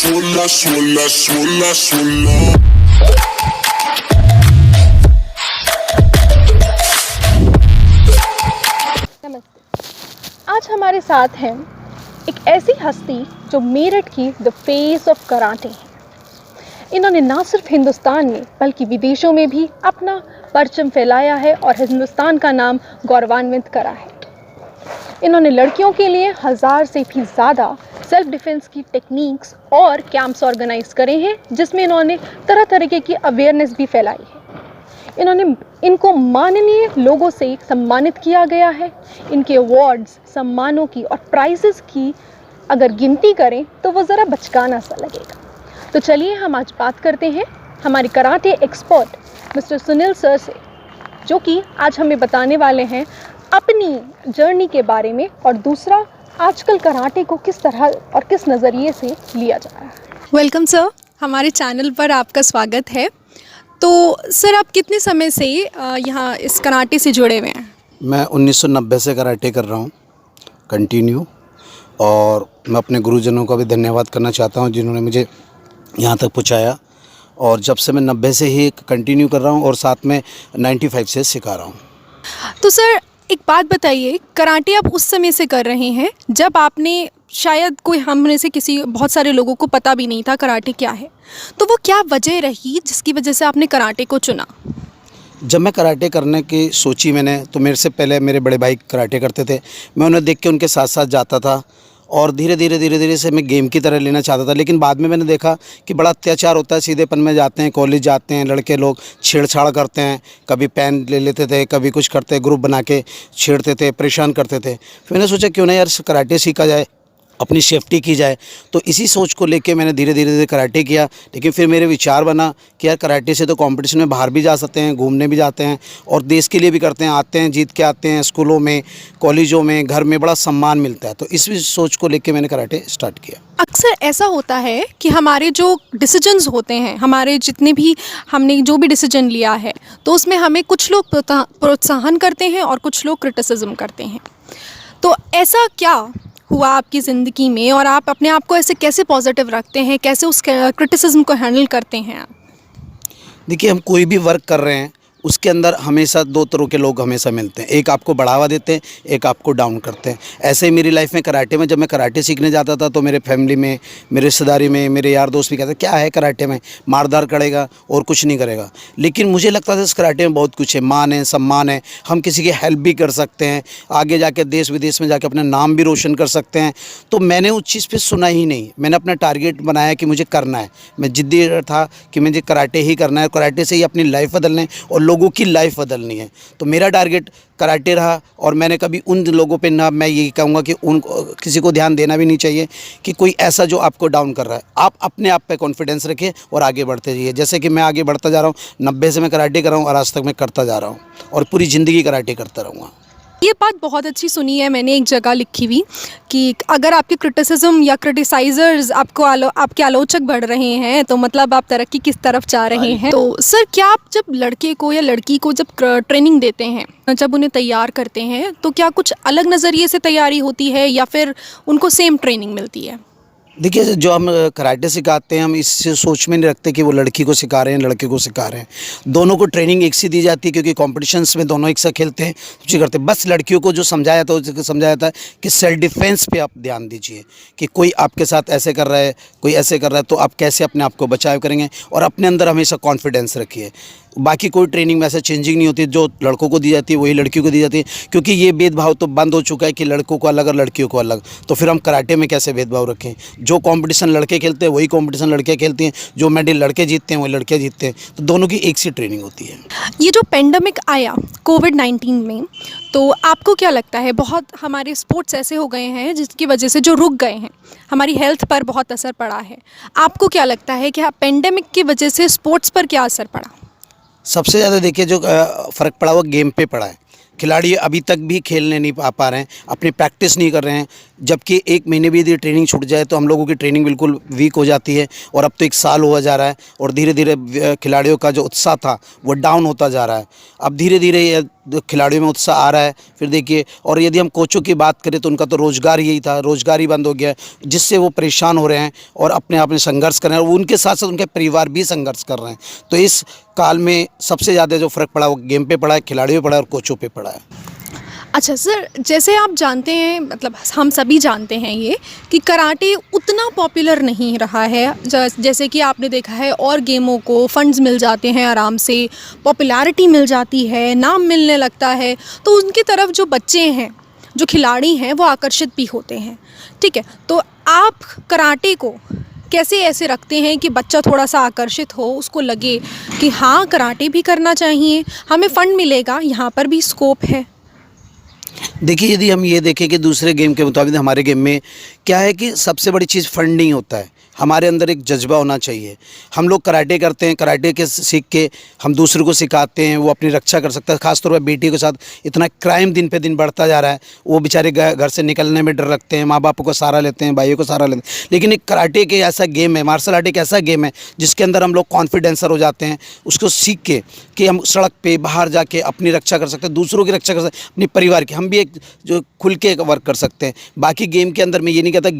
Swola, swola, swola, swola. नमस्ते। आज हमारे साथ हैं एक ऐसी हस्ती जो मेरठ की द फेस ऑफ कराटे है। इन्होंने ना सिर्फ हिंदुस्तान में बल्कि विदेशों में भी अपना परचम फैलाया है और हिंदुस्तान का नाम गौरवान्वित करा है। इन्होंने लड़कियों के लिए 1000 से भी ज़्यादा सेल्फ डिफेंस की टेक्निक्स और कैंप्स ऑर्गेनाइज करे हैं, जिसमें इन्होंने तरह तरीके की अवेयरनेस भी फैलाई है। इनको माननीय लोगों से सम्मानित किया गया है। इनके अवार्ड्स, सम्मानों की और प्राइजेस की अगर गिनती करें तो वो ज़रा बचकाना सा लगेगा। तो चलिए हम आज बात करते हैं हमारे karate expert mister Sunil sir से, जो कि आज हमें बताने वाले हैं अपनी जर्नी के बारे में, और दूसरा आजकल कराटे को किस तरह और किस नज़रिए से लिया जा रहा है। वेलकम सर, हमारे चैनल पर आपका स्वागत है। तो सर, आप कितने समय से यहाँ इस कराटे से जुड़े हुए हैं? मैं 1990 से कराटे कर रहा हूँ कंटिन्यू, और मैं अपने गुरुजनों का भी धन्यवाद करना चाहता हूँ जिन्होंने मुझे यहाँ तक पहुँचाया। और जब से मैं 90 से ही कंटिन्यू कर रहा हूँ और साथ में 95 से सिखा रहा हूँ। तो सर एक बात बताइए, कराटे आप उस समय से कर रहे हैं जब आपने शायद कोई हम में से किसी बहुत सारे लोगों को पता भी नहीं था कराटे क्या है, तो वो क्या वजह रही जिसकी वजह से आपने कराटे को चुना? जब मैं कराटे करने की सोची मैंने, तो मेरे से पहले मेरे बड़े भाई कराटे करते थे। मैं उन्हें देख के उनके साथ साथ जाता था और धीरे धीरे से मैं गेम की तरह लेना चाहता था। लेकिन बाद में मैंने देखा कि बड़ा अत्याचार होता है, सीधेपन में जाते हैं, कॉलेज जाते हैं, लड़के लोग छेड़छाड़ करते हैं, कभी पेन ले लेते थे, कभी कुछ करते, ग्रुप बना के छेड़ते थे, परेशान करते थे। फिर मैंने सोचा क्यों ना यार कराटे सीखा जाए, अपनी सेफ्टी की जाए। तो इसी सोच को लेके मैंने धीरे धीरे कराटे किया। लेकिन फिर मेरे विचार बना कि यार कराटे से तो कंपटीशन में बाहर भी जा सकते हैं, घूमने भी जाते हैं और देश के लिए भी करते हैं, आते हैं, जीत के आते हैं, स्कूलों में, कॉलेजों में, घर में बड़ा सम्मान मिलता है। तो इस सोच को लेके मैंने कराटे स्टार्ट किया। अक्सर ऐसा होता है कि हमारे जो डिसीजंस होते हैं, हमारे जितने भी हमने जो भी डिसीजन लिया है, तो उसमें हमें कुछ लोग प्रोत्साहन करते हैं और कुछ लोग क्रिटिसिज्म करते हैं। तो ऐसा क्या हुआ आपकी ज़िंदगी में, और आप अपने आप को ऐसे कैसे पॉजिटिव रखते हैं, कैसे उस क्रिटिसिज्म को हैंडल करते हैं आप? देखिए, हम कोई भी वर्क कर रहे हैं उसके अंदर हमेशा दो तरह के लोग हमेशा मिलते हैं। एक आपको बढ़ावा देते हैं, एक आपको डाउन करते हैं। ऐसे ही मेरी लाइफ में कराटे में, जब मैं कराटे सीखने जाता था तो मेरे फैमिली में, मेरे रिश्तेदारी में, मेरे यार दोस्त भी कहते क्या है कराटे में, मारदार करेगा और कुछ नहीं करेगा। लेकिन मुझे लगता था इस कराटे में बहुत कुछ है, मान है, सम्मान है, हम किसी की हेल्प भी कर सकते हैं, आगे जाके देश विदेश में जाके अपना नाम भी रोशन कर सकते हैं। तो मैंने उस चीज़ पर सुना ही नहीं। मैंने अपना टारगेट बनाया कि मुझे करना है। मैं जिद्दी था कि मुझे कराटे ही करना है, कराटे से ही अपनी लाइफ बदलना है और लोगों की लाइफ बदलनी है। तो मेरा टारगेट कराटे रहा। और मैंने कभी उन लोगों पे ना, मैं यही कहूँगा कि उन किसी को ध्यान देना भी नहीं चाहिए कि कोई ऐसा जो आपको डाउन कर रहा है। आप अपने आप पे कॉन्फिडेंस रखिए और आगे बढ़ते जाइए। जैसे कि मैं आगे बढ़ता जा रहा हूँ, 90 से मैं कराटे कर रहा हूँ और आज तक मैं करता जा रहा हूँ और पूरी ज़िंदगी कराटे करता रहूँगा। ये बात बहुत अच्छी सुनी है मैंने एक जगह लिखी हुई कि अगर आपके क्रिटिसिज्म या क्रिटिसाइजर्स आपके आलोचक बढ़ रहे हैं तो मतलब आप तरक्की किस तरफ जा रहे हैं। तो सर, क्या आप जब लड़के को या लड़की को जब ट्रेनिंग देते हैं, जब उन्हें तैयार करते हैं, तो क्या कुछ अलग नज़रिए से तैयारी होती है या फिर उनको सेम ट्रेनिंग मिलती है? देखिए, जो हम कराटे सिखाते हैं, हम इस सोच में नहीं रखते कि वो लड़की को सिखा रहे हैं, लड़के को सिखा रहे हैं। दोनों को ट्रेनिंग एक सी दी जाती है, क्योंकि कॉम्पिटिशन्स में दोनों एक साथ खेलते हैं, कुछ करते हैं। बस लड़कियों को जो समझाया था कि सेल्फ डिफेंस पे आप ध्यान दीजिए कि कोई आपके साथ ऐसे कर रहा है, कोई ऐसे कर रहा है, तो आप कैसे अपने आप को बचाव करेंगे, और अपने अंदर हमेशा कॉन्फिडेंस रखिए। बाकी कोई ट्रेनिंग में ऐसे चेंजिंग नहीं होती। जो लड़कों को दी जाती है वही लड़कियों को दी जाती है, क्योंकि ये भेदभाव तो बंद हो चुका है कि लड़कों को अलग और लड़कियों को अलग। तो फिर हम कराटे में कैसे भेदभाव रखें? जो कंपटीशन लड़के खेलते हैं वही कंपटीशन लड़कियां खेलती हैं, जो मेडल लड़के जीतते हैं वही लड़कियां जीतते हैं। तो दोनों की एक सी ट्रेनिंग होती है। ये जो पेंडेमिक आया कोविड-19 में, तो आपको क्या लगता है, बहुत हमारे स्पोर्ट्स ऐसे हो गए हैं जिसकी वजह से जो रुक गए हैं, हमारी हेल्थ पर बहुत असर पड़ा है। आपको क्या लगता है कि पेंडेमिक की वजह से स्पोर्ट्स पर क्या असर पड़ा? सबसे ज़्यादा देखिए जो फ़र्क पड़ा वो गेम पे पड़ा है। खिलाड़ी अभी तक भी खेलने नहीं पा रहे हैं, अपनी प्रैक्टिस नहीं कर रहे हैं। जबकि 1 महीने भी यदि ट्रेनिंग छूट जाए तो हम लोगों की ट्रेनिंग बिल्कुल वीक हो जाती है, और अब तो 1 साल हुआ जा रहा है और धीरे धीरे खिलाड़ियों का जो उत्साह था वो डाउन होता जा रहा है। अब धीरे धीरे ये खिलाड़ियों में उत्साह आ रहा है। फिर देखिए, और यदि हम कोचों की बात करें तो उनका तो रोज़गार यही था, रोज़गार ही बंद हो गया है, जिससे वो परेशान हो रहे हैं और अपने आप में संघर्ष कर रहे हैं, और उनके साथ साथ उनके परिवार भी संघर्ष कर रहे हैं। तो इस काल में सबसे ज़्यादा जो फ़र्क पड़ा वो गेम पे पड़ा है, खिलाड़ियों पे पड़ा है और कोचों पे पड़ा है। अच्छा सर, जैसे आप जानते हैं, मतलब हम सभी जानते हैं ये कि कराटे उतना पॉपुलर नहीं रहा है। जैसे कि आपने देखा है और गेमों को फंड्स मिल जाते हैं, आराम से पॉपुलैरिटी मिल जाती है, नाम मिलने लगता है, तो उनकी तरफ जो बच्चे हैं, जो खिलाड़ी हैं, वो आकर्षित भी होते हैं। ठीक है, तो आप कराटे को कैसे ऐसे रखते हैं कि बच्चा थोड़ा सा आकर्षित हो, उसको लगे कि हाँ कराटे भी करना चाहिए, हमें फ़ंड मिलेगा, यहाँ पर भी स्कोप है? देखिए, यदि हम ये देखें कि दूसरे गेम के मुताबिक हमारे गेम में क्या है कि सबसे बड़ी चीज़ फंड नहीं होता है, हमारे अंदर एक जज्बा होना चाहिए। हम लोग कराटे करते हैं, कराटे के सीख के हम दूसरों को सिखाते हैं, वो अपनी रक्षा कर सकता है। ख़ासतौर पर बेटियों के साथ इतना क्राइम दिन पे दिन बढ़ता जा रहा है, वो बेचारे घर से निकलने में डर रखते हैं, माँ बाप को सहारा लेते हैं, भाइयों को सहारा लेते हैं। लेकिन एक कराटे के ऐसा गेम है, मार्शल आर्ट एक ऐसा गेम है जिसके अंदर हम लोग कॉन्फिडेंसर हो जाते हैं, उसको सीख के कि हम सड़क पे बाहर जाके अपनी रक्षा कर सकते हैं, दूसरों की रक्षा कर सकते हैं, अपने परिवार की। हम भी एक जो खुल के वर्क कर सकते हैं। बाकी गेम के अंदर मैं ये नहीं कहता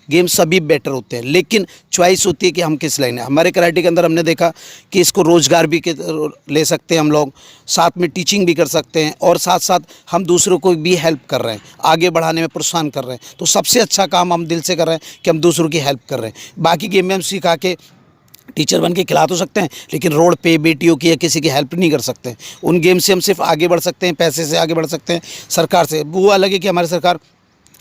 गेम सभी बेटर होते हैं, लेकिन चॉइस होती है कि हम किस लाइन है। हमारे कराटे के अंदर हमने देखा कि इसको रोज़गार भी ले सकते हैं हम लोग, साथ में टीचिंग भी कर सकते हैं, और साथ साथ हम दूसरों को भी हेल्प कर रहे हैं, आगे बढ़ाने में प्रोत्साहन कर रहे हैं। तो सबसे अच्छा काम हम दिल से कर रहे हैं कि हम दूसरों की हेल्प कर रहे हैं। बाकी गेम में हम सिखा के टीचर बन के खिला तो सकते हैं, लेकिन रोड पे बेटियों की या किसी की हेल्प नहीं कर सकते। उन गेम से हम सिर्फ आगे बढ़ सकते हैं, पैसे से आगे बढ़ सकते हैं। सरकार से वो अलग है कि हमारी सरकार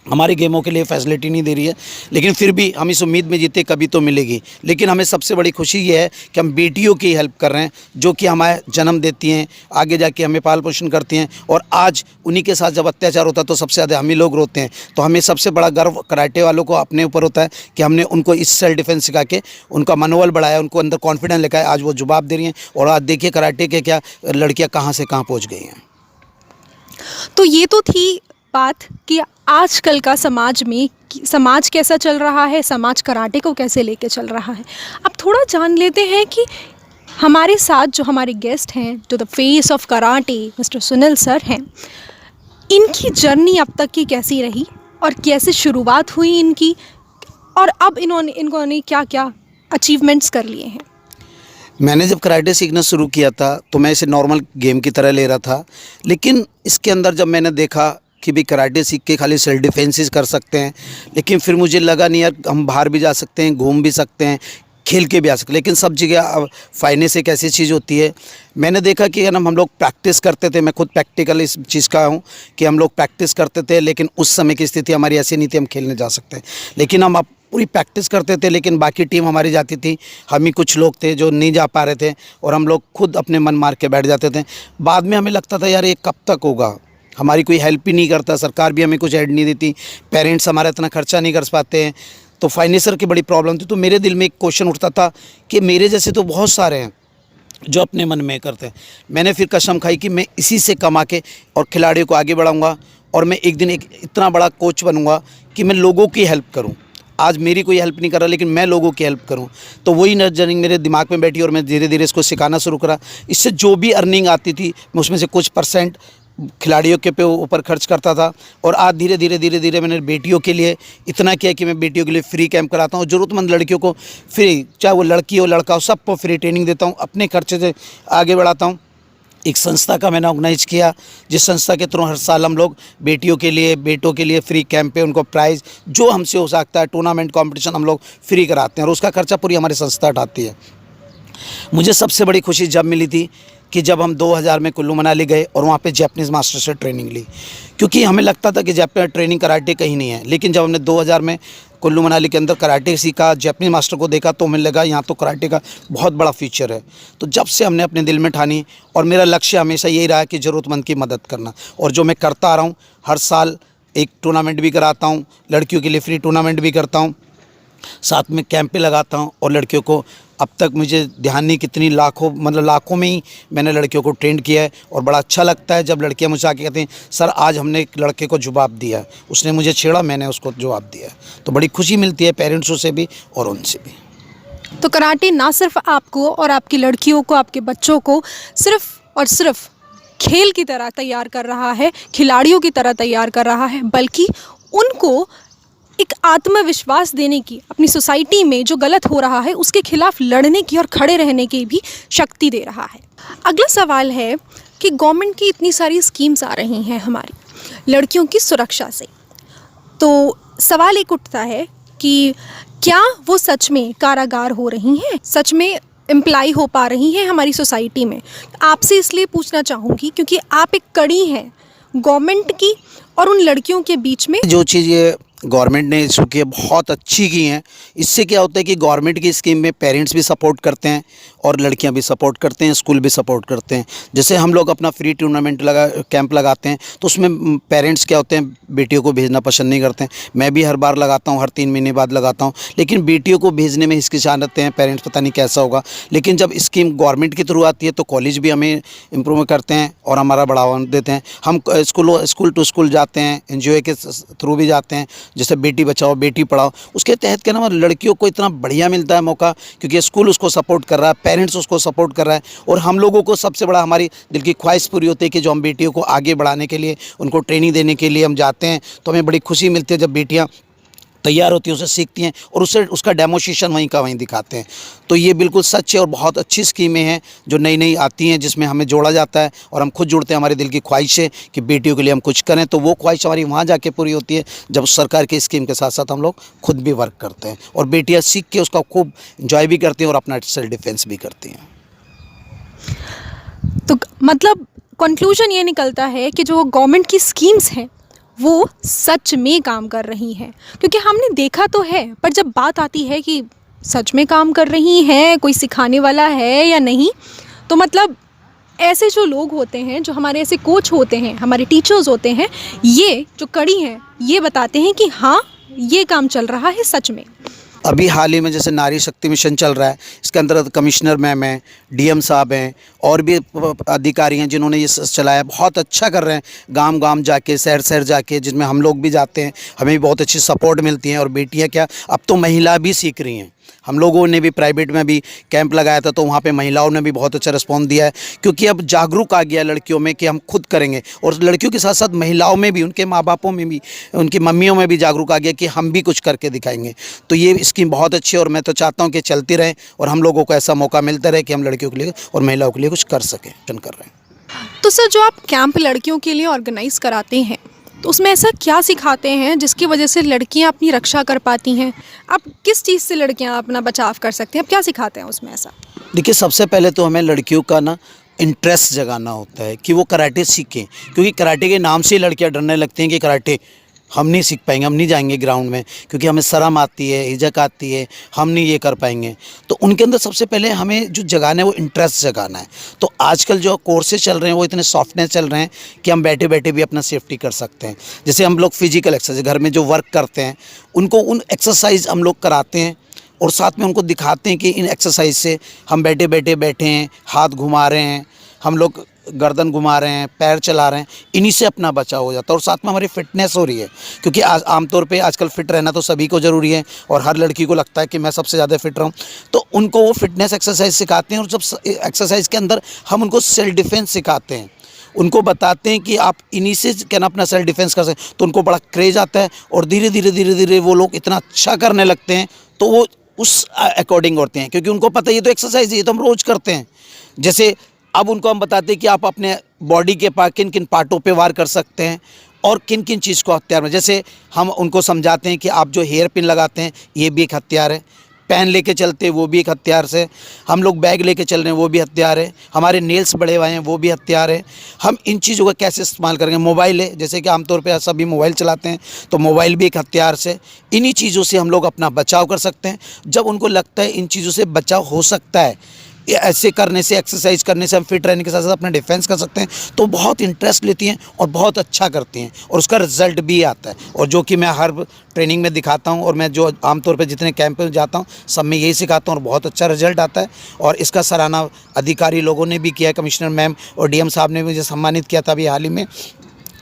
हमारे गेमों के लिए फैसिलिटी नहीं दे रही है, लेकिन फिर भी हम इस उम्मीद में जीते कभी तो मिलेगी। लेकिन हमें सबसे बड़ी खुशी ये है कि हम बेटियों की हेल्प कर रहे हैं, जो कि हमारे जन्म देती हैं, आगे जाके हमें पाल पोषण करती हैं, और आज उन्हीं के साथ जब अत्याचार होता है तो सबसे ज़्यादा हम ही लोग रोते हैं। तो हमें सबसे बड़ा गर्व कराटे वालों को अपने ऊपर होता है कि हमने उनको इस सेल्फ डिफेंस सिखा के उनका मनोबल बढ़ाया, उनको अंदर कॉन्फिडेंस लेकर आए। आज वो जवाब दे रही हैं, और आज देखिए कराटे के क्या लड़कियाँ कहाँ से कहाँ पहुँच गई हैं। तो ये तो थी बात कि आजकल का समाज कैसा चल रहा है, समाज कराटे को कैसे लेके चल रहा है। अब थोड़ा जान लेते हैं कि हमारे साथ जो हमारे गेस्ट हैं, जो the face of karate mister Sunil sir हैं, इनकी जर्नी अब तक की कैसी रही और कैसे शुरुआत हुई इनकी, और अब इन्होंने क्या क्या अचीवमेंट्स कर लिए हैं। मैंने जब कराटे सीखना शुरू किया था तो मैं इसे नॉर्मल गेम की तरह ले रहा था, लेकिन इसके अंदर जब मैंने देखा कि भी कराटे सीख के खाली सेल्फ डिफेंस कर सकते हैं, लेकिन फिर मुझे लगा नहीं यार, हम बाहर भी जा सकते हैं, घूम भी सकते हैं, खेल के भी आ सकते हैं। लेकिन सब जगह अब फाइनेंस एक ऐसी चीज़ होती है। मैंने देखा कि हम लोग प्रैक्टिस करते थे, मैं खुद प्रैक्टिकल इस चीज़ का हूँ कि हम लोग प्रैक्टिस करते थे, लेकिन उस समय की स्थिति हमारी ऐसी नहीं थी हम खेलने जा सकते हैं। लेकिन हम अब पूरी प्रैक्टिस करते थे, लेकिन बाकी टीम हमारी जाती थी, हम ही कुछ लोग थे जो नहीं जा पा रहे थे, और हम लोग खुद अपने मन मार के बैठ जाते थे। बाद में हमें लगता था यार ये कब तक होगा, हमारी कोई हेल्प ही नहीं करता, सरकार भी हमें कुछ ऐड नहीं देती, पेरेंट्स हमारा इतना खर्चा नहीं कर पाते हैं, तो फाइनेंसर की बड़ी प्रॉब्लम थी। तो मेरे दिल में एक क्वेश्चन उठता था कि मेरे जैसे तो बहुत सारे हैं जो अपने मन में करते हैं। मैंने फिर कसम खाई कि मैं इसी से कमा के और खिलाड़ियों को आगे बढ़ाऊँगा, और मैं एक दिन एक इतना बड़ा कोच बनूँगा कि मैं लोगों की हेल्प करूँ। आज मेरी कोई हेल्प नहीं कर रहा, लेकिन मैं लोगों की हेल्प करूं। तो वही नर्जरिंग मेरे दिमाग में बैठी, और मैं धीरे धीरे इसको सिखाना शुरू करा। इससे जो भी अर्निंग आती थी मैं उसमें से कुछ % खिलाड़ियों के ऊपर खर्च करता था, और आज धीरे धीरे मैंने बेटियों के लिए इतना किया कि मैं बेटियों के लिए फ्री कैंप कराता हूँ। ज़रूरतमंद लड़कियों को फ्री, चाहे वो लड़की हो लड़का हो, सबको फ्री ट्रेनिंग देता हूँ, अपने खर्चे से आगे बढ़ाता हूँ। एक संस्था का मैंने ऑर्गेनाइज किया, जिस संस्था के थ्रू हर साल हम लोग बेटियों के लिए, बेटों के लिए फ्री कैंप पे उनको प्राइज़ जो हमसे हो सकता है, टूर्नामेंट कंपटीशन हम लोग फ्री कराते हैं, और उसका खर्चा पूरी हमारी संस्था उठाती है। मुझे सबसे बड़ी खुशी जब मिली थी कि जब हम 2000 में कुल्लू मनाली गए और वहाँ पे जैपनीज़ मास्टर से ट्रेनिंग ली, क्योंकि हमें लगता था कि जैपनीज़ ट्रेनिंग कराटे कहीं नहीं है। लेकिन जब हमने 2000 में कुल्लू मनाली के अंदर कराटे सीखा, जैपनीज़ मास्टर को देखा, तो हमें लगा यहाँ तो कराटे का बहुत बड़ा फ्यूचर है। तो जब से हमने अपने दिल में ठानी, और मेरा लक्ष्य हमेशा यही रहा कि ज़रूरतमंद की मदद करना, और जो मैं करता आ रहा हूँ, हर साल एक टूर्नामेंट भी कराता हूँ, लड़कियों के लिए फ्री टूर्नामेंट भी करता हूँ, साथ में कैंप पे लगाता हूँ, और लड़कियों को अब तक मुझे ध्यान नहीं कितनी लाखों, मतलब लाखों में ही मैंने लड़कियों को ट्रेंड किया है। और बड़ा अच्छा लगता है जब लड़कियां मुझे आके कहती हैं सर आज हमने एक लड़के को जवाब दिया है, उसने मुझे छेड़ा, मैंने उसको जवाब दिया है। तो बड़ी खुशी मिलती है पेरेंट्सों से भी और उनसे भी। तो कराटे ना सिर्फ आपको और आपकी लड़कियों को, आपके बच्चों को सिर्फ और सिर्फ खेल की तरह तैयार कर रहा है, खिलाड़ियों की तरह तैयार कर रहा है, बल्कि उनको एक आत्मविश्वास देने की, अपनी सोसाइटी में जो गलत हो रहा है उसके खिलाफ लड़ने की और खड़े रहने की भी शक्ति दे रहा है। अगला सवाल है कि गवर्नमेंट की इतनी सारी स्कीम्स आ रही हैं हमारी लड़कियों की सुरक्षा से, तो सवाल एक उठता है कि क्या वो सच में कारागार हो रही हैं, सच में एम्प्लाई हो पा रही हैं हमारी सोसाइटी में। आपसे इसलिए पूछना चाहूँगी क्योंकि आप एक कड़ी हैं गवर्नमेंट की और उन लड़कियों के बीच में। जो चीज़ ये गवर्नमेंट ने इशू की है बहुत अच्छी की हैं। इससे क्या होता है कि गवर्नमेंट की स्कीम में पेरेंट्स भी सपोर्ट करते हैं और लड़कियां भी सपोर्ट करते हैं, स्कूल भी सपोर्ट करते हैं। जैसे हम लोग अपना फ्री टूर्नामेंट कैंप लगाते हैं तो उसमें पेरेंट्स क्या होते हैं बेटियों को भेजना पसंद नहीं करते हैं। मैं भी हर बार लगाता हूँ, हर 3 महीने बाद लगाता हूँ, लेकिन बेटियों को भेजने में हिचकिचाते हैं पेरेंट्स, पता नहीं कैसा होगा। लेकिन जब स्कीम गवर्नमेंट के थ्रू आती है तो कॉलेज भी हमें इम्प्रूव करते हैं और हमारा बढ़ावा देते हैं। हम स्कूल टू स्कूल जाते हैं, NGO के थ्रू भी जाते हैं, जैसे बेटी बचाओ बेटी पढ़ाओ, उसके तहत क्या ना लड़कियों को इतना बढ़िया मिलता है मौका, क्योंकि स्कूल उसको सपोर्ट कर रहा है, पेरेंट्स उसको सपोर्ट कर रहा है। और हम लोगों को सबसे बड़ा हमारी दिल की ख्वाहिश पूरी होती है कि जो हम बेटियों को आगे बढ़ाने के लिए, उनको ट्रेनिंग देने के लिए हम जाते हैं, तो हमें बड़ी खुशी मिलती है जब बेटियाँ तैयार होती हैं, उसे सीखती हैं और उससे उसका डेमोस्ट्रेशन वहीं का वहीं दिखाते हैं। तो ये बिल्कुल सच है और बहुत अच्छी स्कीमें हैं जो नई नई आती हैं, जिसमें हमें जोड़ा जाता है और हम खुद जुड़ते हैं। हमारे दिल की ख्वाहिश है कि बेटियों के लिए हम कुछ करें, तो वो ख्वाहिश हमारी वहाँ जाके पूरी होती है जब सरकार की स्कीम के साथ साथ हम लोग खुद भी वर्क करते हैं और बेटियाँ सीख के उसका खूब इंजॉय भी करती हैं और अपना सेल्फ डिफेंस भी करती हैं। तो मतलब कंक्लूजन ये निकलता है कि जो गवर्नमेंट की स्कीम्स हैं वो सच में काम कर रही हैं, क्योंकि हमने देखा तो है, पर जब बात आती है कि सच में काम कर रही हैं, कोई सिखाने वाला है या नहीं, तो मतलब ऐसे जो लोग होते हैं, जो हमारे ऐसे कोच होते हैं, हमारे टीचर्स होते हैं, ये जो कड़ी हैं ये बताते हैं कि हाँ ये काम चल रहा है सच में। अभी हाल ही में जैसे नारी शक्ति मिशन चल रहा है, इसके अंदर कमिश्नर मैम हैं, DM साहब हैं और भी अधिकारी हैं जिन्होंने ये चलाया, बहुत अच्छा कर रहे हैं। गांव गांव जाके, शहर शहर जाके, जिसमें हम लोग भी जाते हैं, हमें भी बहुत अच्छी सपोर्ट मिलती है। और बेटियां क्या, अब तो महिला भी सीख रही हैं। हम लोगों ने भी प्राइवेट में भी कैंप लगाया था, तो वहाँ पे महिलाओं ने भी बहुत अच्छा रिस्पॉन्स दिया है, क्योंकि अब जागरूक आ गया लड़कियों में कि हम खुद करेंगे। और लड़कियों के साथ साथ महिलाओं में भी, उनके माँ बापों में भी, उनकी मम्मियों में भी जागरूक आ गया कि हम भी कुछ करके दिखाएंगे। तो ये स्कीम बहुत अच्छी है और मैं तो चाहता हूँ कि चलती रहे और हम लोगों को ऐसा मौका मिलता रहे कि हम लड़कियों के लिए और महिलाओं के लिए कुछ कर सकें। कर रहे हैं। तो सर जो आप कैंप लड़कियों के लिए ऑर्गेनाइज़ कराते हैं तो उसमें ऐसा क्या सिखाते हैं जिसकी वजह से लड़कियां अपनी रक्षा कर पाती हैं? आप किस चीज़ से लड़कियां अपना बचाव कर सकती हैं? आप क्या सिखाते हैं उसमें ऐसा? देखिए, सबसे पहले तो हमें लड़कियों का ना इंटरेस्ट जगाना होता है कि वो कराटे सीखें, क्योंकि कराटे के नाम से ही लड़कियां डरने लगती हैं कि कराटे हम नहीं सीख पाएंगे, हम नहीं जाएंगे ग्राउंड में, क्योंकि हमें शर्म आती है, हिचक आती है, हम नहीं ये कर पाएंगे। तो उनके अंदर सबसे पहले हमें जो जगाना है वो इंटरेस्ट जगाना है। तो आजकल जो कोर्सेज चल रहे हैं वो इतने सॉफ्टनेस चल रहे हैं कि हम बैठे बैठे भी अपना सेफ्टी कर सकते हैं। जैसे हम लोग फिजिकल एक्सरसाइज घर में जो वर्क करते हैं उनको उन एक्सरसाइज हम लोग कराते हैं और साथ में उनको दिखाते हैं कि इन एक्सरसाइज से हम बैठे बैठे हैं, हाथ घुमा रहे हैं, हम लोग गर्दन घुमा रहे हैं, पैर चला रहे हैं, इन्हीं से अपना बचाव हो जाता है। और साथ में हमारी फिटनेस हो रही है, क्योंकि आमतौर पे आजकल फ़िट रहना तो सभी को ज़रूरी है और हर लड़की को लगता है कि मैं सबसे ज़्यादा फिट रहूं। तो उनको वो फिटनेस एक्सरसाइज सिखाते हैं और जब एक्सरसाइज के अंदर हम उनको सेल्फ डिफेंस सिखाते हैं, उनको बताते हैं कि आप इन्हीं से क्या ना अपना सेल्फ डिफेंस कर सकते, तो उनको बड़ा क्रेज आता है और धीरे धीरे वो लोग इतना अच्छा करने लगते हैं। तो वो उस अकॉर्डिंग होते हैं, क्योंकि उनको पता है ये तो एक्सरसाइज है, ये तो हम रोज़ करते हैं। जैसे अब उनको हम बताते हैं कि आप अपने बॉडी के किन किन पार्टों पे वार कर सकते हैं और किन किन चीज़ को हथियार में, जैसे हम उनको समझाते हैं कि आप जो हेयर पिन लगाते हैं ये भी एक हथियार है, पेन लेके चलते हैं वो भी एक हथियार से, हम लोग बैग लेके चल रहे हैं वो भी हथियार है, हमारे नेल्स बड़े हुए हैं वो भी हथियार है। हम इन चीज़ों का कैसे इस्तेमाल करेंगे, मोबाइल है, जैसे कि आमतौर पे सभी मोबाइल चलाते हैं तो मोबाइल भी एक हथियार से, इन्हीं चीज़ों से हम लोग अपना बचाव कर सकते हैं। जब उनको लगता है इन चीज़ों से बचाव हो सकता है, ये ऐसे करने से, एक्सरसाइज करने से हम फिट रहने के साथ साथ अपना डिफेंस कर सकते हैं। तो बहुत इंटरेस्ट लेती हैं और बहुत अच्छा करती हैं और उसका रिजल्ट भी आता है, और जो कि मैं हर ट्रेनिंग में दिखाता हूँ और मैं जो आमतौर पे जितने कैंप में जाता हूँ सब में यही सिखाता हूँ और बहुत अच्छा रिजल्ट आता है। और इसका सराहना अधिकारी लोगों ने भी किया है, कमिश्नर मैम और डीएम साहब ने मुझे सम्मानित किया था अभी हाल ही में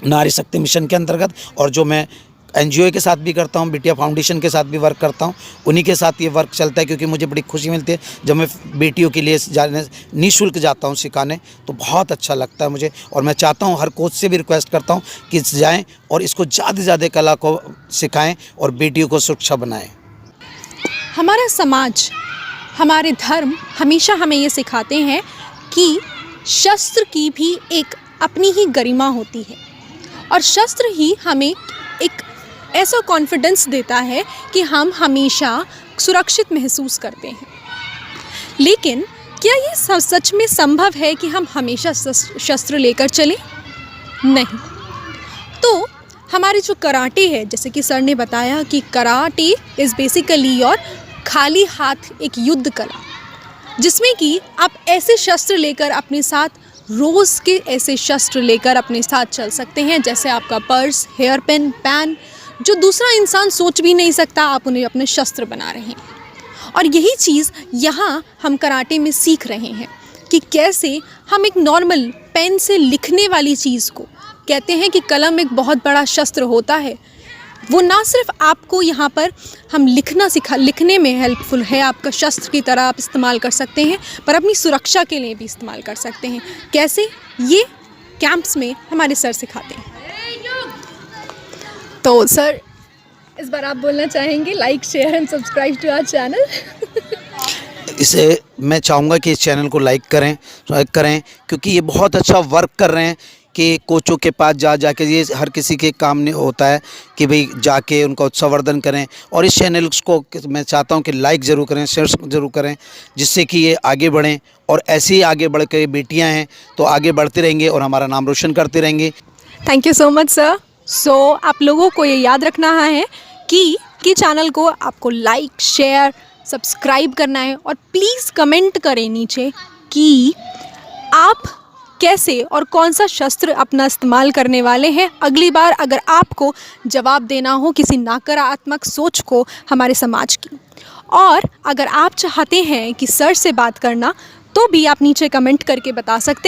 नारी शक्ति मिशन के अंतर्गत। और जो मैं एनजीओ के साथ भी करता हूँ, बिटिया फाउंडेशन के साथ भी वर्क करता हूँ, उन्हीं के साथ ये वर्क चलता है, क्योंकि मुझे बड़ी खुशी मिलती है जब मैं बेटियों के लिए जाने निःशुल्क जाता हूँ सिखाने, तो बहुत अच्छा लगता है मुझे। और मैं चाहता हूँ, हर कोच से भी रिक्वेस्ट करता हूँ कि जाएँ और इसको ज़्यादा से ज़्यादा कला को सिखाएँ और बेटियों को सुरक्षा बनाएँ। हमारा समाज, हमारे धर्म हमेशा हमें ये सिखाते हैं कि शस्त्र की भी एक अपनी ही गरिमा होती है, और शस्त्र ही हमें एक ऐसा कॉन्फिडेंस देता है कि हम हमेशा सुरक्षित महसूस करते हैं। लेकिन क्या ये सच में संभव है कि हम हमेशा शस्त्र लेकर चलें? नहीं। तो हमारे जो कराटे है, जैसे कि सर ने बताया कि कराटे इज़ बेसिकली योर खाली हाथ एक युद्ध कला, जिसमें कि आप ऐसे शस्त्र लेकर अपने साथ, रोज़ के ऐसे शस्त्र लेकर अपने साथ चल सकते हैं, जैसे आपका पर्स, हेयर पिन, पैन, जो दूसरा इंसान सोच भी नहीं सकता, आप उन्हें अपने शस्त्र बना रहे हैं। और यही चीज़ यहाँ हम कराटे में सीख रहे हैं कि कैसे हम एक नॉर्मल पेन से लिखने वाली चीज़ को, कहते हैं कि कलम एक बहुत बड़ा शस्त्र होता है, वो ना सिर्फ आपको यहाँ पर हम लिखने में हेल्पफुल है, आपका शस्त्र की तरह आप इस्तेमाल कर सकते हैं, पर अपनी सुरक्षा के लिए भी इस्तेमाल कर सकते हैं। कैसे? ये कैंप्स में हमारे सर सिखाते हैं। तो सर, इस बार आप बोलना चाहेंगे like, share and subscribe to our channel. इसे मैं चाहूँगा कि इस चैनल को लाइक करें क्योंकि ये बहुत अच्छा वर्क कर रहे हैं कि कोचों के पास जाके ये हर किसी के काम नहीं होता है कि भाई जाके उनका उत्साहवर्धन करें। और इस चैनल को मैं चाहता हूं कि लाइक ज़रूर करें, शेयर ज़रूर करें, जिससे कि ये आगे बढ़ें और ऐसे ही आगे बढ़ के बेटियां हैं तो आगे बढ़ते रहेंगे और हमारा नाम रोशन करते रहेंगे। Thank you so much sir. So आप लोगों को ये याद रखना है कि चैनल को आपको लाइक, शेयर, सब्सक्राइब करना है, और प्लीज़ कमेंट करें नीचे कि आप कैसे और कौन सा शस्त्र अपना इस्तेमाल करने वाले हैं अगली बार, अगर आपको जवाब देना हो किसी नकारात्मक सोच को हमारे समाज की। और अगर आप चाहते हैं कि सर से बात करना, तो भी आप नीचे कमेंट करके बता सकते हैं।